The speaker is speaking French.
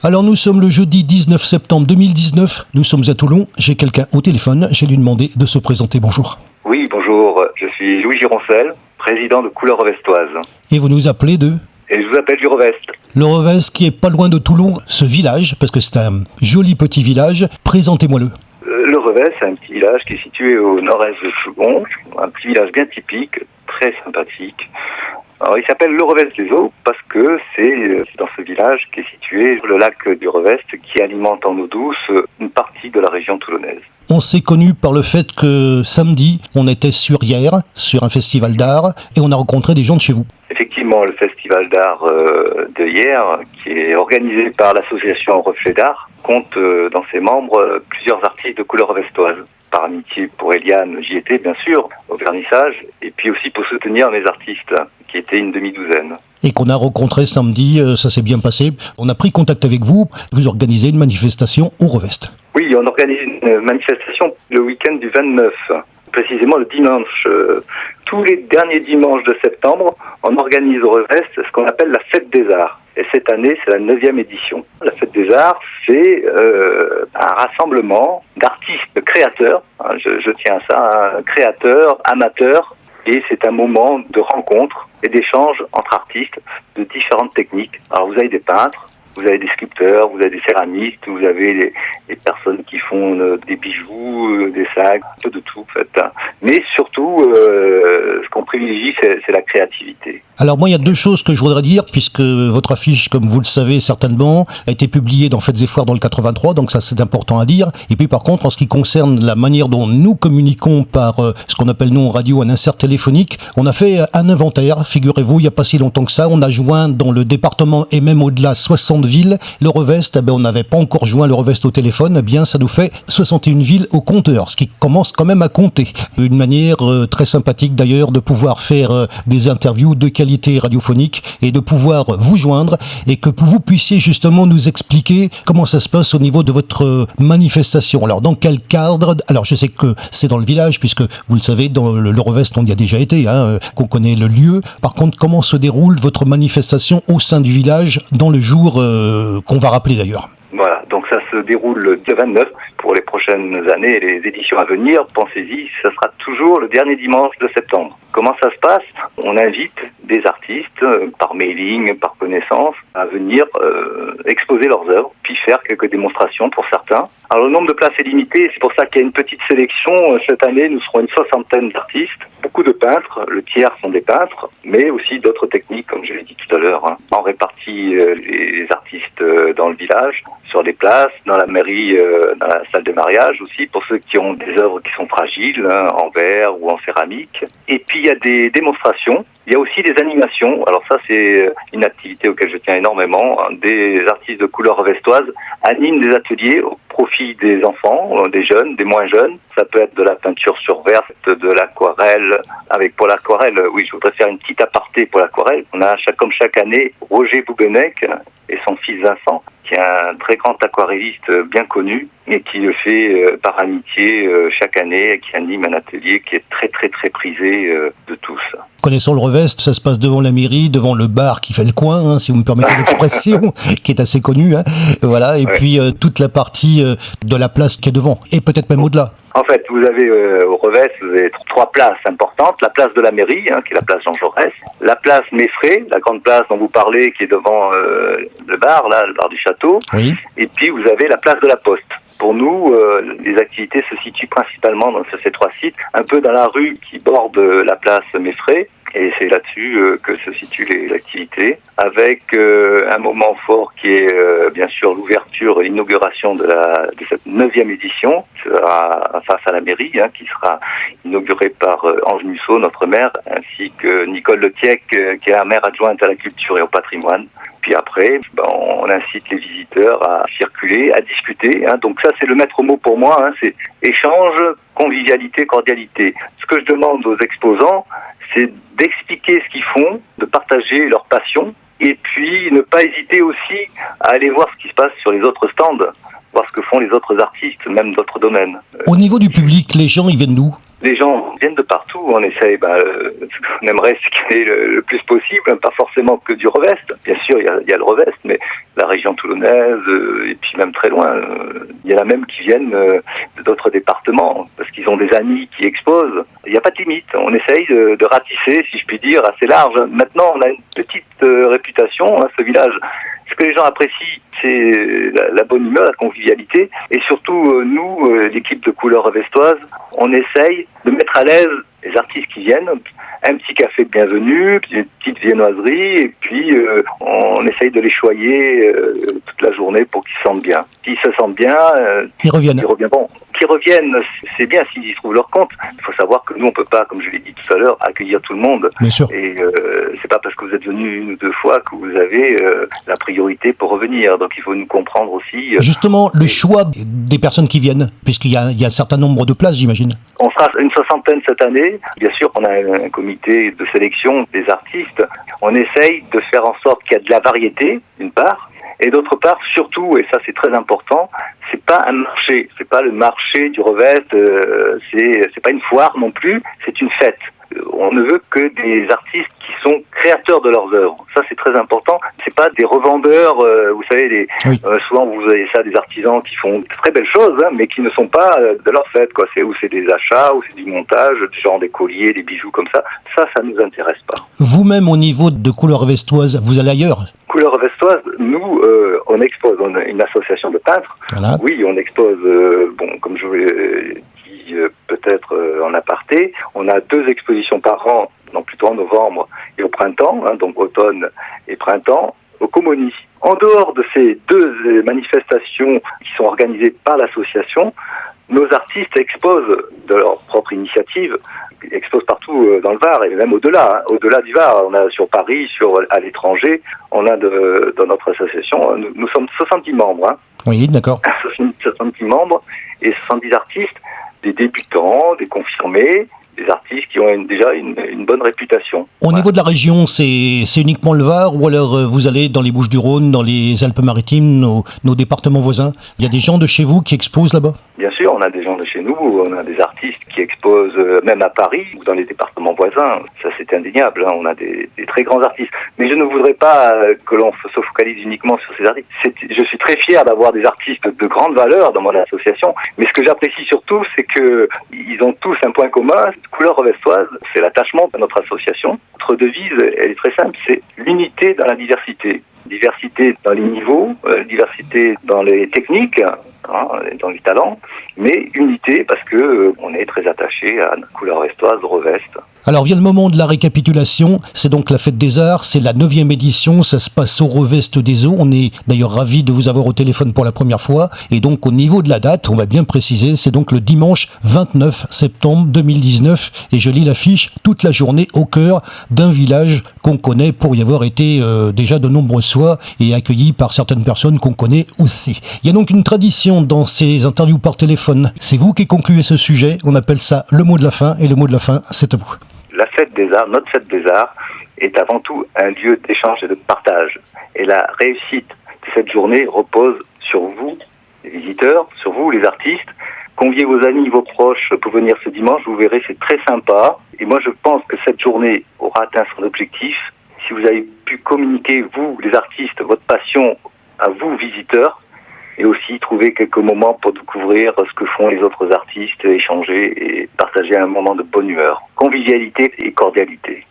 Alors nous sommes le jeudi 19 septembre 2019, nous sommes à Toulon, j'ai quelqu'un au téléphone, j'ai lui demandé de se présenter, bonjour. Oui, bonjour, je suis Louis Gironcel, président de Couleurs Revestoises. Et vous nous appelez de ? Et je vous appelle du Revest. Le Revest qui est pas loin de Toulon, ce village, parce que c'est un joli petit village, présentez-moi-le. Le Revest, c'est un petit village qui est situé au nord-est de Toulon, un petit village bien typique, très sympathique. Alors, il s'appelle le Revest des Eaux parce que c'est dans ce village qu'est situé le lac du Revest qui alimente en eau douce une partie de la région toulonnaise. On s'est connu par le fait que samedi, on était sur Hyères, sur un festival d'art, et on a rencontré des gens de chez vous. Effectivement, le festival d'art de Hyères, qui est organisé par l'association Reflet d'Art, compte dans ses membres plusieurs artistes de couleurs revestoises. Par amitié pour Eliane, j'y étais bien sûr, au vernissage, et puis aussi pour soutenir mes artistes, qui étaient une demi-douzaine. Et qu'on a rencontré samedi, ça s'est bien passé. On a pris contact avec vous, vous organisez une manifestation au Revest. Oui, on organise une manifestation le week-end du 29, précisément le dimanche. Tous les derniers dimanches de septembre, on organise au Revest ce qu'on appelle la Fête des Arts. Et cette année, c'est la 9e édition. La Fête des Arts, c'est un rassemblement d'artistes créateurs, je tiens à ça, créateurs, amateurs, et c'est un moment de rencontre et d'échange entre artistes de différentes techniques. Alors vous avez des peintres, vous avez des sculpteurs, vous avez des céramistes, vous avez des personnes qui font des bijoux, des sacs, un peu de tout en fait. Mais surtout, ce qu'on privilégie, c'est la créativité. Alors moi, il y a deux choses que je voudrais dire, puisque votre affiche, comme vous le savez certainement, a été publiée dans Fêtes et Foires dans le 83, donc ça c'est important à dire. Et puis par contre, en ce qui concerne la manière dont nous communiquons par ce qu'on appelle nous en radio un insert téléphonique, on a fait un inventaire, figurez-vous, il n'y a pas si longtemps que ça, on a joint dans le département et même au-delà 60 villes, le Revest, on n'avait pas encore joint le Revest au téléphone, eh bien ça nous fait 61 villes au compteur, ce qui commence quand même à compter. Une manière très sympathique d'ailleurs de pouvoir faire des interviews de qualité radiophonique et de pouvoir vous joindre et que vous puissiez justement nous expliquer comment ça se passe au niveau de votre manifestation. Alors dans quel cadre? Alors je sais que c'est dans le village puisque vous le savez, dans le Revest on y a déjà été, qu'on connaît le lieu. Par contre, comment se déroule votre manifestation au sein du village dans le jour qu'on va rappeler d'ailleurs? Voilà, donc ça se déroule le 29 pour les prochaines années et les éditions à venir. Pensez-y, ça sera toujours le dernier dimanche de septembre. Comment ça se passe? On invite des artistes, par mailing, par connaissance, à venir exposer leurs œuvres, puis faire quelques démonstrations pour certains. Alors le nombre de places est limité, c'est pour ça qu'il y a une petite sélection. Cette année, nous serons une 60aine d'artistes, beaucoup de peintres, le tiers sont des peintres, mais aussi d'autres techniques, comme je l'ai dit tout à l'heure. On répartit les artistes dans le village, sur les places, dans la mairie, dans la salle de mariage aussi, pour ceux qui ont des œuvres qui sont fragiles, en verre ou en céramique. Et puis il y a des démonstrations, il y a aussi des animations. Alors ça c'est une activité auquel je tiens énormément. Des artistes de couleurs revestoises animent des ateliers au profit des enfants, des jeunes, des moins jeunes. Ça peut être de la peinture sur verre, de l'aquarelle. Pour l'aquarelle, oui, je voudrais faire une petite aparté pour l'aquarelle. On a comme chaque année Roger Boubenec et son fils Vincent, qui est un très grand aquarelliste bien connu et qui le fait par amitié chaque année et qui anime un atelier qui est très très très prisé de tous. Connaissant le Revest, ça se passe devant la mairie, devant le bar qui fait le coin, si vous me permettez l'expression, qui est assez connu, voilà, et puis toute la partie de la place qui est devant, et peut-être même au-delà. En fait, vous avez au Revest, vous avez 3 places importantes. La place de la mairie, qui est la place Jean Jaurès. La place Meffray, la grande place dont vous parlez, qui est devant le bar, là, le bar du château. Oui. Et puis, vous avez la place de la Poste. Pour nous, les activités se situent principalement dans ces 3 sites, un peu dans la rue qui borde la place Meffray. Et c'est là-dessus que se situent les activités, avec un moment fort qui est bien sûr l'ouverture et l'inauguration de cette 9e édition, face à la mairie, qui sera inaugurée par Ange Musso, notre maire, ainsi que Nicole Letiec, qui est la maire adjointe à la culture et au patrimoine. Puis après, on incite les visiteurs à circuler, à discuter. Donc ça, c'est le maître mot pour moi, c'est échange, convivialité, cordialité. Ce que je demande aux exposants, c'est d'expliquer ce qu'ils font, de partager leur passion, et puis ne pas hésiter aussi à aller voir ce qui se passe sur les autres stands, voir ce que font les autres artistes, même d'autres domaines. Au niveau du public, les gens, ils viennent d'où ? Les gens viennent de partout, on essaye, ce qu'on aimerait, c'est qu'il y ait le plus possible, pas forcément que du Revest. Bien sûr, il y a le Revest, mais la région toulonnaise, et puis même très loin. Il y en a même qui viennent d'autres départements, parce qu'ils ont des amis qui exposent. Il n'y a pas de limite. On essaye de ratisser, si je puis dire, assez large. Maintenant, on a une petite réputation, ce village. Ce que les gens apprécient, c'est la bonne humeur, la convivialité. Et surtout, nous, l'équipe de Couleurs Revestoises, on essaye de mettre à l'aise les artistes qui viennent. Un petit café de bienvenue, une petite viennoiserie, et puis on essaye de les choyer toute la journée pour qu'ils se sentent bien. S'ils se sentent bien, ils reviennent. Qu'ils reviennent, c'est bien s'ils y trouvent leur compte. Il faut savoir que nous, on peut pas, comme je l'ai dit tout à l'heure, accueillir tout le monde. Bien sûr. Et c'est pas parce que vous êtes venu 1 ou 2 fois que vous avez la priorité pour revenir. Donc il faut nous comprendre aussi. Justement, le choix des personnes qui viennent, puisqu'il y a un certain nombre de places, j'imagine. On sera une 60aine cette année. Bien sûr, on a un comité de sélection des artistes. On essaye de faire en sorte qu'il y ait de la variété, d'une part, et d'autre part, surtout, et ça c'est très important, c'est pas un marché, c'est pas le marché du Revest, c'est pas une foire non plus, c'est une fête. On ne veut que des artistes qui sont créateurs de leurs œuvres. Ça, c'est très important. C'est pas des revendeurs, vous savez, oui. Souvent vous avez ça, des artisans qui font de très belles choses, mais qui ne sont pas de leur fête, quoi. C'est des achats, ou c'est du montage, genre des colliers, des bijoux comme ça. Ça nous intéresse pas. Vous-même, au niveau de Couleurs Revestoises, vous allez ailleurs? Couleurs Revestoises, nous, on expose, on a une association de peintres. Voilà. Oui, on expose, comme je vous l'ai dit, peut-être en aparté. On a 2 expositions par an, donc plutôt en novembre et au printemps, donc automne et printemps, au Comoni. En dehors de ces 2 manifestations qui sont organisées par l'association, nos artistes exposent de leur propre initiative, exposent partout dans le Var et même au-delà, au-delà du Var. On a sur Paris, à l'étranger, on a dans notre association, nous sommes 70 membres. Oui, d'accord. 70 membres et 70 artistes, des débutants, des confirmés, des artistes qui ont déjà une bonne réputation. Au niveau de la région, c'est uniquement le Var, ou alors vous allez dans les Bouches-du-Rhône, dans les Alpes-Maritimes, nos départements voisins? Il y a des gens de chez vous qui exposent là-bas? Bien sûr, on a des gens de chez nous, on a des artistes qui exposent même à Paris ou dans les départements voisins. Ça, c'est indéniable, on a des très grands artistes. Mais je ne voudrais pas que l'on se focalise uniquement sur ces artistes. Je suis très fier d'avoir des artistes de grande valeur dans mon association, mais ce que j'apprécie surtout, c'est que ils ont tous un point commun. Couleurs Revestoises, c'est l'attachement à notre association. Notre devise, elle est très simple, c'est l'unité dans la diversité. Diversité dans les niveaux, diversité dans les techniques, dans les talents, mais unité parce que on est très attaché à Couleurs Revestoises, Revest. Alors vient le moment de la récapitulation, c'est donc la Fête des Arts, c'est la 9e édition, ça se passe au Revest des Eaux. On est d'ailleurs ravis de vous avoir au téléphone pour la première fois, et donc au niveau de la date, on va bien préciser, c'est donc le dimanche 29 septembre 2019, et je lis l'affiche, toute la journée au cœur d'un village qu'on connaît pour y avoir été déjà de nombreuses fois, et accueilli par certaines personnes qu'on connaît aussi. Il y a donc une tradition dans ces interviews par téléphone, c'est vous qui concluez ce sujet, on appelle ça le mot de la fin, et le mot de la fin, c'est à vous. La Fête des Arts, notre Fête des Arts, est avant tout un lieu d'échange et de partage. Et la réussite de cette journée repose sur vous, les visiteurs, sur vous, les artistes. Conviez vos amis, vos proches pour venir ce dimanche, vous verrez, c'est très sympa. Et moi, je pense que cette journée aura atteint son objectif. Si vous avez pu communiquer, vous, les artistes, votre passion à vous, visiteurs, et aussi trouver quelques moments pour découvrir ce que font les autres artistes, échanger et partager un moment de bonne humeur, convivialité et cordialité.